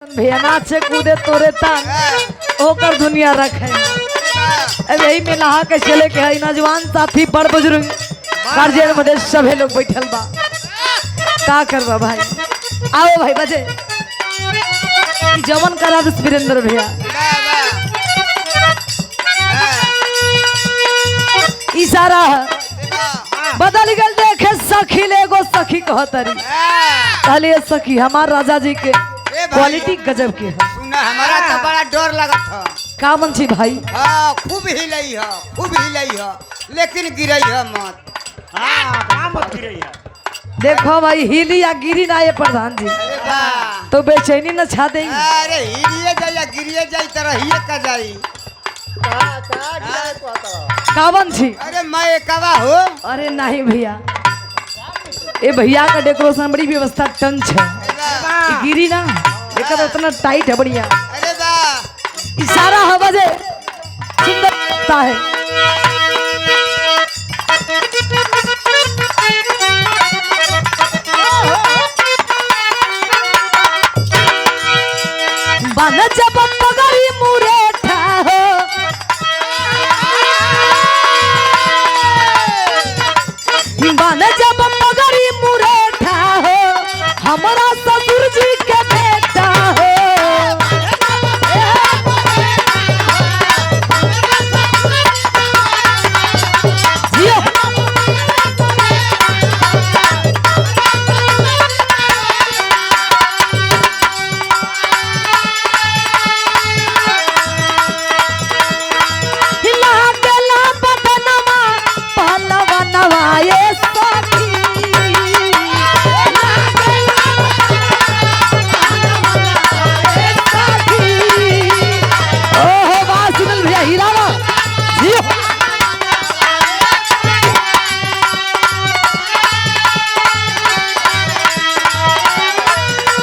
भैया नाचे कूदे तोरे तान ओकर दुनिया रखे। अब यही में नहा के चले के है नौजवान साथी बड़ बुजुर्ग गार्जियन मध्य सभे लोग बैठल बा। का करबा भाई, आओ भाई बजे जमन करा दस वीरेंद्र भैया। इशारा बदल गल देखे सखी ले गो सखी कहतरी कहलिए सखी हमार राजा जी के क्वालिटी गजब के है। सुना हमारा तो बड़ा डर लगत था। का मन छी भाई? हाँ खूब हिलई है, खूब हिलई है, लेकिन गिरई है मत। हाँ मत गिरई है। देखो भाई हिली या गिरी ना ये प्रधान जी अरे वाह, तो बेचैनी न छा देंगे। अरे हिलिए जाई या गिरिए जाई तरह ही का जाई। कावन छी? अरे मैं कवा हो। अरे नहीं भैया, ये भैया का डेकोरेशन बड़ी व्यवस्था टंच है। ये गिरी ना लेकर उतना टाइट है बढ़िया। अरे वाह, इशारा है बजे सुंदर लगता है। बन जब पगड़ी मुरेठा हो बन जब पगड़ी मुरेठा हो हमारा ससुर जी के बेटा हो। जियो। हिला देला बदनमा पहलवनवा ये सखी। ओहो वाह सुनील भैया हीरा वाह। जियो।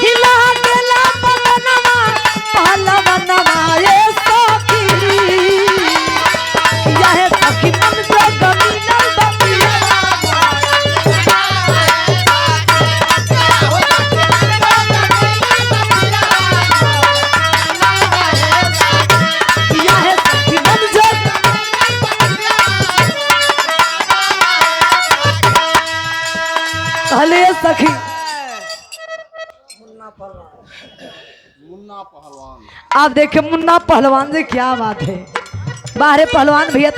हिला देला बदनमा पहलवनवा ये सखी। यह सखी मन जो गमीना बमिया। यह सखी मन जो कहले सखी आप देखे मुन्ना पहलवान से क्या बात है। बाहरे पहलवान भैया